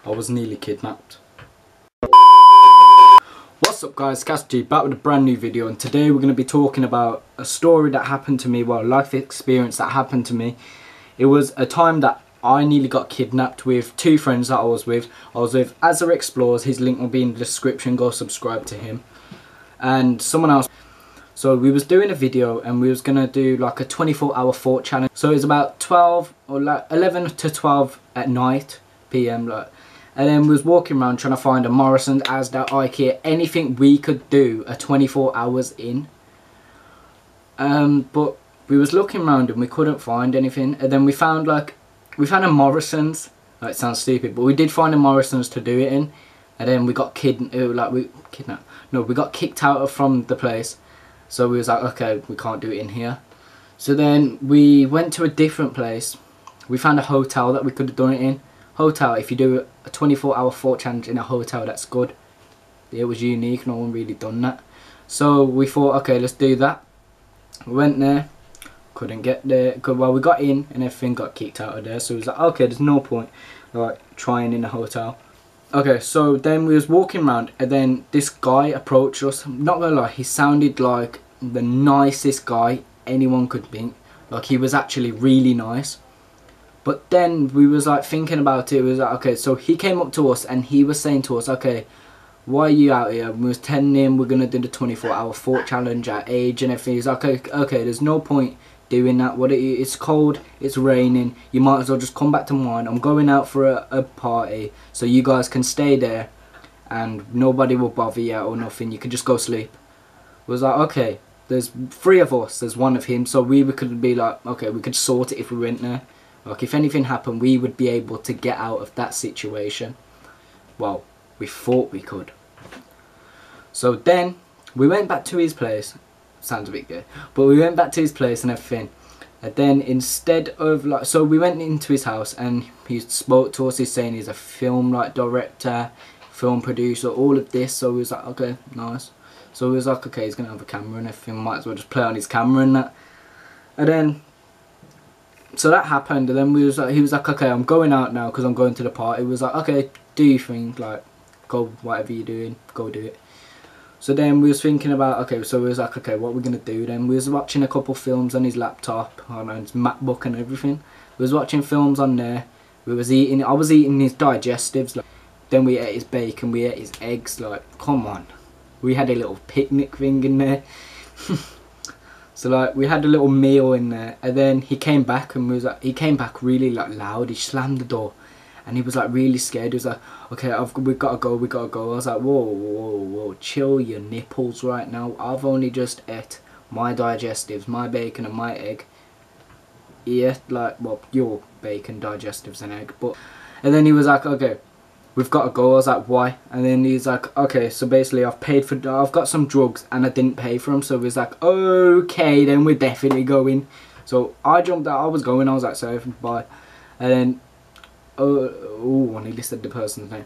I was nearly kidnapped. What's up guys, Cassidy back with a brand new video, and today we're going to be talking about a story that happened to me, well, a life experience that happened to me. It was a time that I nearly got kidnapped with two friends that I was with. I was with Azza Explores, his link will be in the description, go subscribe to him. And someone else. So we was doing a video and we was going to do like a 24-hour thought challenge. So it was about 12 or like 11 to 12 at night, PM like. And then we was walking around trying to find a Morrison's, Asda, IKEA, anything we could do a 24 hours in. But we was looking around and we couldn't find anything. And then we found a Morrison's. Like, it sounds stupid, but we did find a Morrison's to do it in. And then we got we got kicked out from the place. So we was like, okay, we can't do it in here. So then we went to a different place. We found a hotel that we could have done it in. Hotel, if you do a 24-hour thought challenge in a hotel, that's good. It was unique, no one really done that. So we thought, okay, let's do that. We went there, couldn't get there. Well, we got in and everything got kicked out of there. So it was like, okay, there's no point like trying in a hotel. Okay, so then we was walking around and then this guy approached us. I'm not gonna lie, he sounded like the nicest guy anyone could think. Like, he was actually really nice. But then we was like thinking about it. We was like, okay, so he came up to us and he was saying to us, okay, why are you out here? And we was telling him we're gonna do the 24-hour thought challenge at age and everything. He's like, okay, there's no point doing that. It's cold, it's raining, you might as well just come back to mine. I'm going out for a party, so you guys can stay there and nobody will bother you or nothing. You can just go sleep. We was like, okay, there's three of us, there's one of him, so we could be like, okay, we could sort it if we went there. Like, if anything happened, we would be able to get out of that situation. Well, we thought we could. So then we went back to his place. Sounds a bit gay, but we went back to his place and everything. And then instead of like, so we went into his house and he spoke to us. He's saying he's a film like director, film producer, all of this. So we was like, okay, nice. So we was like, okay, he's gonna have a camera and everything. Might as well just play on his camera and that. And then, so that happened. And then he was like, okay, I'm going out now because I'm going to the party. We was like, okay, do your thing, like, go whatever you're doing, go do it. So then we was thinking about, okay, so we was like, okay, what we're going to do then? We was watching a couple films on his laptop, on his MacBook and everything. We was watching films on there. We was eating, I was eating his digestives. Like, then we ate his bacon, we ate his eggs. Like, come on. We had a little picnic thing in there. So like, we had a little meal in there. And then he came back and he came back really like loud. He slammed the door. And he was like really scared. He was like, okay, we've got to go, we got to go. I was like, whoa, chill your nipples right now. I've only just ate my digestives, my bacon and my egg. Yeah, like, well, your bacon, digestives and egg. And then he was like, okay, we've got to go. I was like, why? And then he's like, okay, so basically I've got some drugs and I didn't pay for them. So he was like, okay, then we're definitely going. So I jumped out, I was like, sorry, bye. And then, and he listed the person's name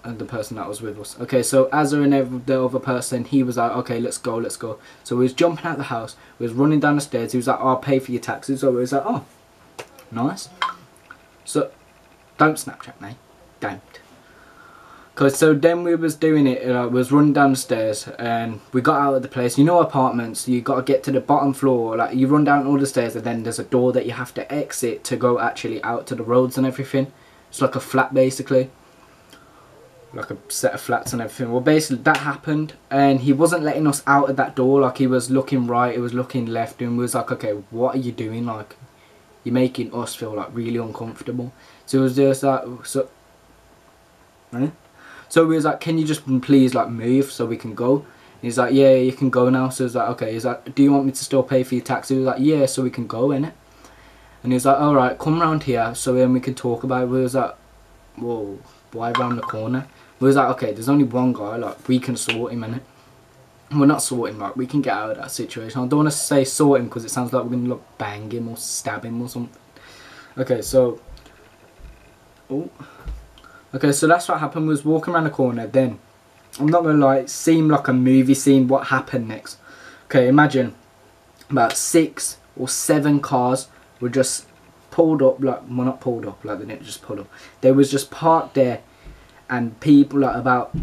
and the person that was with us. Okay, so Azza and the other person, he was like, okay, let's go. So we was jumping out the house, we was running down the stairs. He was like, oh, I'll pay for your taxi. So we was like, oh, nice. So don't Snapchat me, don't. Cause so then we was doing it, we was running down the stairs and we got out of the place. You know, apartments, you got to get to the bottom floor. Like, you run down all the stairs and then there's a door that you have to exit to go actually out to the roads and everything. It's like a flat basically, like a set of flats and everything. Well, basically that happened and he wasn't letting us out of that door. Like, he was looking right, he was looking left, and we was like, okay, what are you doing? Like, you're making us feel like really uncomfortable. So it was just like, so we was like, can you just please like move so we can go? And he's like, yeah, you can go now. So he's like, okay. He's like, do you want me to still pay for your taxi? He was like, yeah, so we can go, innit? And he was like, alright, come round here so then we can talk about it. We was like, whoa, why round the corner? We was like, okay, there's only one guy, like, we can sort him, innit? We're not sorting, like, we can get out of that situation. I don't want to say sort him because it sounds like we're going to like bang him or stab him or something. Okay, so, okay, so that's what happened. We was walking around the corner. Then, I'm not going to lie, it seemed like a movie scene what happened next. Okay, imagine about 6 or 7 cars were just pulled up, like, well, not pulled up, like they didn't just pull up. They was just parked there and people, like about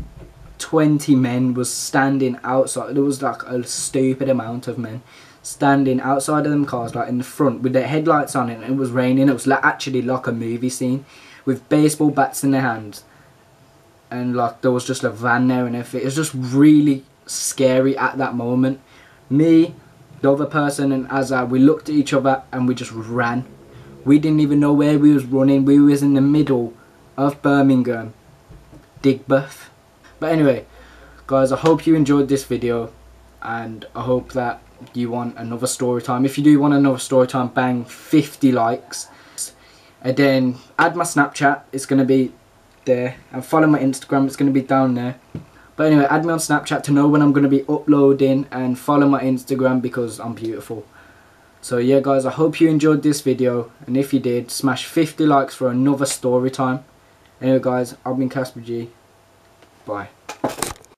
20 men was standing outside. There was like a stupid amount of men standing outside of them cars, like in the front with their headlights on, and it was raining. It was like actually like a movie scene with baseball bats in their hands, and like there was just a van there and everything. It was just really scary at that moment. Me, the other person, and Azar, we looked at each other and we just ran. We didn't even know where we was running. We was in the middle of Birmingham, Digbeth. But anyway, guys, I hope you enjoyed this video, and I hope that you want another story time. If you do want another story time, bang 50 likes. And then add my Snapchat, it's going to be there. And follow my Instagram, it's going to be down there. But anyway, add me on Snapchat to know when I'm going to be uploading, and follow my Instagram because I'm beautiful. So yeah guys, I hope you enjoyed this video, and if you did, smash 50 likes for another story time. Anyway guys, I've been Casper G. Bye.